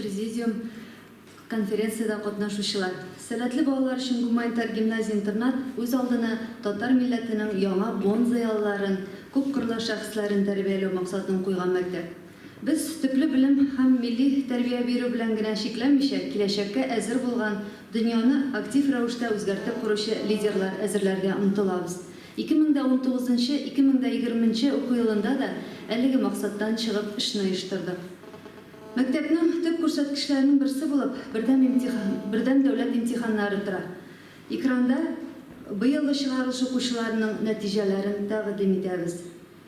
президиум конференцияда катнашучылар. Сәләтле балалар өчен гуманитар гимназия-интернат үз алдына татар милләтенең яңа буын зыялыларын, күп кырлы шәхесләрен тәрбияләү максатын куйган мәктәп. Без төпле белем һәм милли тәрбия бирү белән генә шикләнмичә, киләчәккә әзер булган, дөньяны актив рәвештә үзгәртеп коручы лидерлар әзерләргә омтылабыз. 2019-2020 уку елында да әлеге максаттан чыгып эшне оештырдык. Мәктәпнең төп күрсәткечләренең берсе булып, бердәм дәүләт имтиханнары тора. Экранда быелгы чыгарылыш укучыларының нәтиҗәләрен тәкъдим итәбез.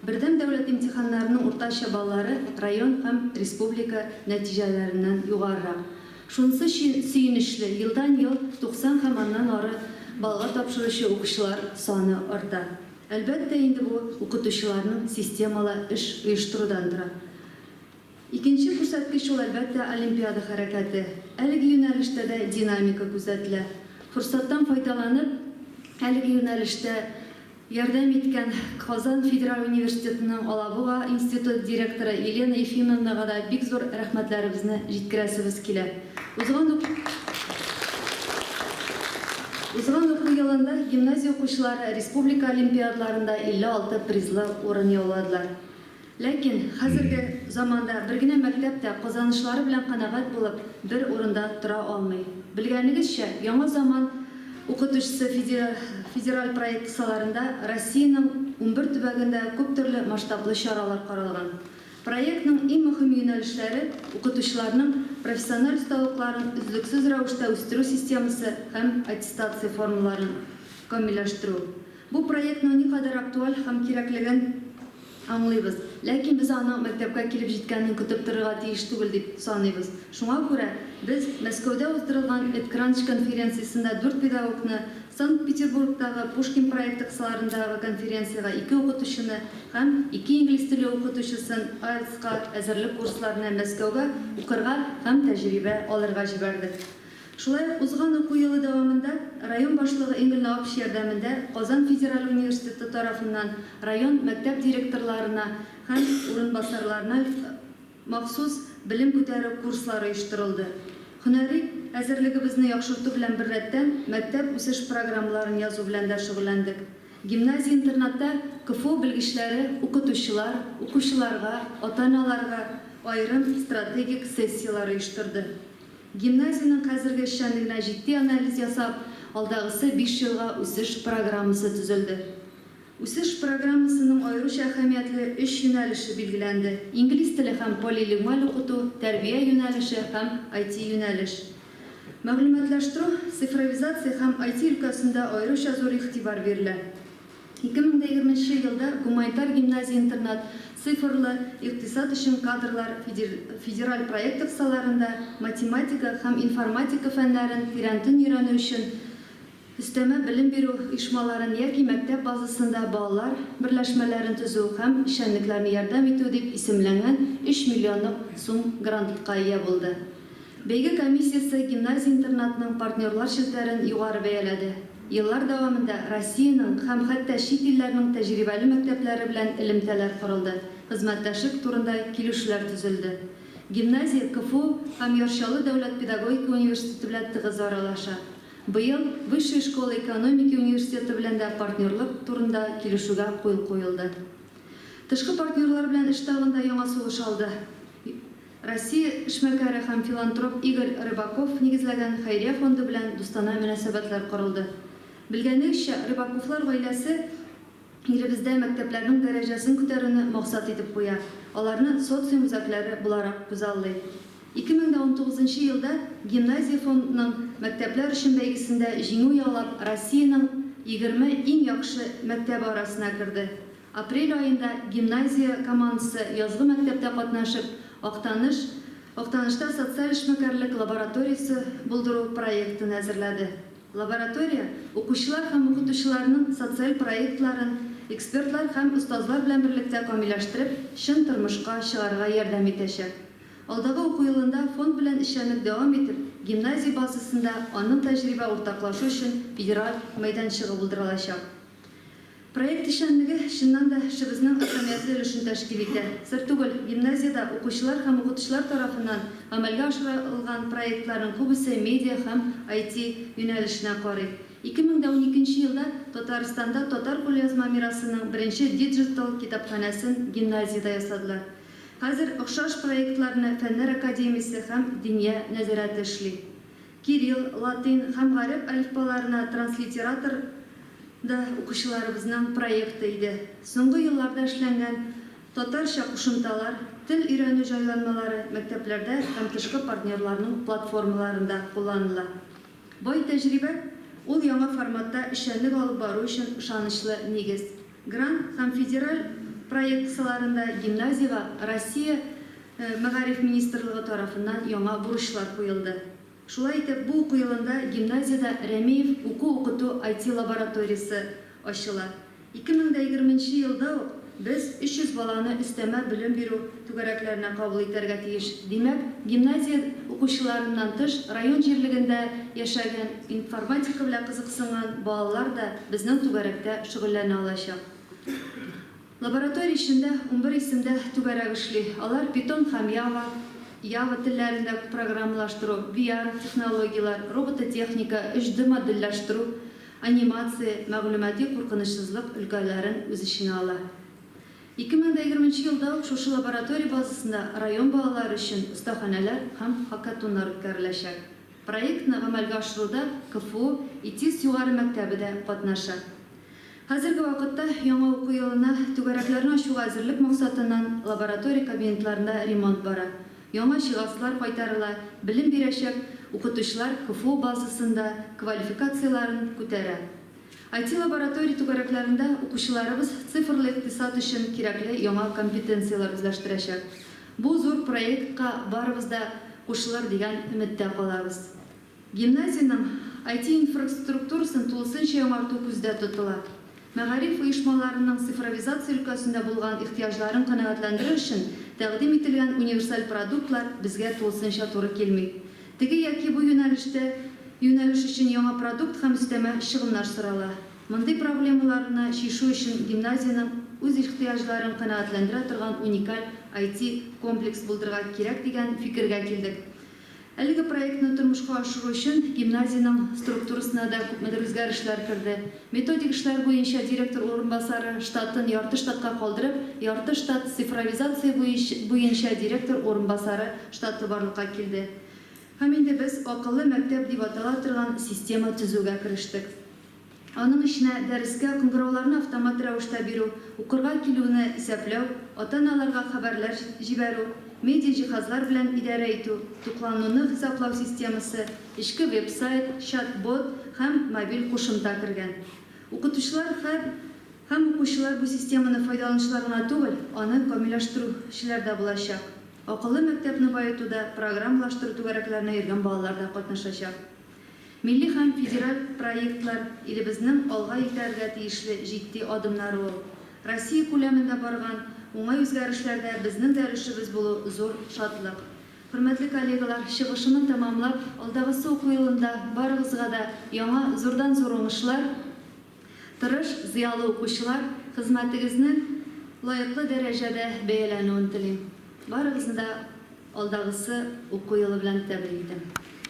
Бердәм дәүләт имтиханнарының уртача баллары район һәм республика нәтиҗәләреннән югарырак. Шунысы сөенечле, елдан-ел 90 һәм аннан ары балга тапшыручы укучылар саны арта. Әлбәттә, инде бу укытучыларның системалы эш оештырудан тора. Икенче күрсәткеч ул әлбәттә олимпиада хәрәкәте. Әлеге юнәлештә дә динамика күзәтелә. Форсаттан файдаланып, әлеге юнәлештә ярдәм иткән Казан Федераль университетының Алабуга институт директоры Елена Ефимовнага да бик зур рәхмәтләребезне җиткерәсебез килә. Узган уку елында гимназия укучылары республика олимпиадаларында 56 призлы урын яуладылар. Ләкин хәзерге заманда бер генә мәктәптә казанышлары белән канәгать булып, бер урында тора алмый. Белгәнегезчә, яңа заман укытучысы федераль проект кысаларында Россиянең 11 төбәгендә күп төрле масштаблы чаралар каралган. Проектның иң мөһим юнәлешләре укытучыларның профессиональ осталыкларын үзлексез рәвештә үстерү системасы һәм аттестация формаларын камилләштерү. Бу проектның никадәр актуаль һәм кирәклеген аңлыйбыз. Ләкин без аның мәктәпкә килеп җиткәнен көтеп торырга тиеш түгел дип саныйбыз. Шуңа күрә без Мәскәүдә уздырылган Эткранч конференциясендә 4 педагогны, Санкт-Петербургтагы Пушкин проекты кысаларындагы конференцияга 2 укытучыны һәм 2 инглиз теле укытучысын IELTS-ка әзерлек курсларына Мәскәүгә укырга һәм тәҗрибә алырга җибәрдек. Шулай узган уку елы дәвамында район башлыгы Энгель Наупш ярдәмендә Казан Федераль университеты тарафыннан район мәктәп директорларына һәм урынбасарларына махсус белем күтәрү курслары оештырылды. Һөнәри әзерлегебезне яхшырту белән бер рәттән мәктәп үсеш программаларын язу белән дә шөгыльләндек. Гимназия-интернатта КФУ белгечләре укытучылар, укучыларга, ата-аналарга айрым стратегик сессиялар оештырды. Гимназияның хәзерге эшчәнлегенә җитди анализ ясап, алдагысы 5 елга үсеш программасы төзелде. Үсеш программасының аеруча әһәмиятле 3 юнәлеше билгеләнде. Инглиз теле һәм полилингваль укыту, тәрбия юнәлеше һәм IT юнәлеш. Мәгълүматлаштыру, цифровизация һәм IT өлкәсендә аеруча зур игътибар бирелә. 2020 елда гуманитар гимназия-интернат цифрлы икътисад өчен кадрлар федераль проект кысаларында математика һәм информатика фәннәрен тирәнтен өйрәнү өчен өстәмә белем бирү оешмаларын яки мәктәп базасында балалар берләшмәләрен төзү һәм эшчәнлекләрне ярдәм итү дип исемләнгән 3 миллионлык сум грантка ия булды. Бәйге комиссиясе гимназия-интернатның партнерлар челтәрен югары бәяләде. Еллар дәвамында Россиянең һәм хәтта чит илләрнең тәҗрибәле мәктәпләре белән элемтәләр корылды. Хезмәттәшлек турында килешүләр төзелде. Гимназия КФУ һәм Яршалы дәүләт педагогика университеты белән тыгыз аралаша. Быел Высшая школа экономики университеты белән дә партнерлык турында килешүгә кул куелды. Тышкы партнерлар белән эш тагында яңа сугыш алды. Россия эшмәкәре һәм филантроп Игорь Рыбаков нигезләгән хәйрия фонды белән дустана мөнәсәбәтләр корылды. Белгәнегезчә, Рыбаковлар гаиләсе илебездә мәктәпләрнең дәрәҗәсен күтәрүне максат итеп куя. Аларны социум үзәкләре буларак күзаллый. 2019 елда гимназия фондының мәктәпләр өчен бәйгесендә җиңү яулап, Россиянең 20 иң яхшы мәктәбе арасына керде. Апрель аенда гимназия командасы язгы мәктәптә катнашып, Актанышта социаль эшмәкәрлек лабораториясе булдыру проектын әзерләде. Лаборатория укучылар һәм укытучыларның социаль проектларын экспертлар һәм устазлар белән берлектә камилләштереп, чын тормышка чыгарга ярдәм итәчәк. Алдагы уку елында фонд белән эшчәнлек дәвам итеп, гимназия базасында аның тәҗрибә уртаклашу өчен федераль мәйданчыгы булдырылачак. Проект эшчәнлеге чыннан да эшебезнең әһәмиятле өлешен тәшкил итә. Сер түгел, гимназиядә укучылар һәм укытучылар тарафыннан amalga ашырылган проектларның күбесе медиа һәм IT юнәлешенә карый. 2012 елда Татарстанда татар кулъязма мирасының беренче диджитал китапханәсен гимназиядә ясадылар. Хәзер охшаш проектларны Фәннәр академиясе һәм Диния нәзарәте эшли. Кирилл, латин һәм гарәп әлифбаларына транслитератор да укучыларыбызның проекты иде. Соңгы елларда эшләнгән татарча кушымталар, тел өйрәнү җайланмалары мәктәпләрдә һәм тышкы партнерларның платформаларында кулланыла. Бай тәҗрибә ул яңа форматта эшчәнлек алып бару өчен ышанычлы нигез. Грант һәм федераль проекцияларында гимназиягә Россия Мәгариф министрлыгы тарафыннан яңа бурычлар куелды. Шулай итеп, бу уку елында гимназиядә Рәмиев уку-укыту IT лабораториясе ачыла. 2020 елда без 300 баланы өстәмә белем бирү түгәрәкләренә кабул итәргә тиеш. Димәк, гимназия укучыларыннан тыш район җирлегендә яшәгән информатика белән кызыксынган балалар да безнең түгәрәктә шөгыльләнә алачак. Лаборатория эчендә 11 исемдә түгәрәк эшли. Алар Python һәм Java телләрендә программалаштыру, VR технологиялар, робототехника, 3D модельләштерү, анимация, мәгълүмати куркынычсызлык өлкәләрен үз иченә ала. 2020 елда шушы лаборатория базасында район балалары өчен остаханәләр һәм хакатоннар үткәреләчәк. Проектны гамәлгә ашыруда КФУ ИТИС югары мәктәбе дә катнаша. Хәзерге вакытта яңа уку елына түгәрәкләрне ачуга әзерлек максатыннан лаборатория кабинетларында ремонт бара. Яңа җиһазлар кайтарыла, белем бирәчәк укытучылар КФУ базасында квалификацияларын күтәрә. IT лаборатория түгәрәкләрендә укучыларыбыз цифрлы икътисад өчен кирәкле яңа компетенциялар үзләштерәчәк. Бу зур проектка барыбыз да кушылыр дигән өметтә калабыз. Гимназиянең IT инфраструктурасын тулысынча яңарту күздә тотыла. Мәгариф оешмаларының цифровизация өлкәсендә булган ихтыяҗларын канәгатьләндерү өчен тәкъдим ителгән универсаль продуктлар безгә тулысынча туры килми. Теге яки бу юнәлеш өчен яңа продукт һәм өстәмә чыгымнар сорала. Мондый проблемаларны чишү өчен гимназиянең үз ихтыяҗларын канәгатьләндерә торган уникаль IT комплекс булдырырга кирәк дигән фикергә килдек. Әлеге проектны тормышка ашыру өчен гимназиянең структурасына да күпмедер үзгәрешләр керде. Методик эшләр буенча директор урынбасары штатын ярты штатка калдырып, ярты штат цифровизация буенча директор урынбасары штаты барлыкка килде. Һәм инде без акыллы мәктәп дип атала торган система төзүгә керештек. Аның эченә дәрескә кыңгырауларны автомат рәвештә бирү, укырга килүне исәпләү, ата-аналарга хәбәрләр җибәрү, медиа җиһазлар белән идарә итү, туклануны хисаплау системасы, ичке веб-сайт, чат-бот һәм мобиль кушымта кергән. Укытучылар һәм укучылар бу системаны файдаланучылар гына түгел, аны камилләштерүчеләр дә булачак. Акыллы мәктәпне баетуда программалаштыру түгәрәкләренә йөргән балалар да катнашачак. Милли һәм федераль проектлар илебезнең алга итәргә тиешле җитди адымнары ул. Россия күләмендә барган уңай үзгәрешләрдә безнең дә өлешебез булу зур шатлык. Хөрмәтле коллегалар, чыгышымны тәмамлап, алдагысы уку елында барыгызга да яңа зурдан-зур уңышлар, тырыш, зыялы укучылар, хезмәтегезнең лаеклы дәрәҗәдә бәяләнүен телим. Барыгызны да алдагысы уку елы белән тәбрик итәм.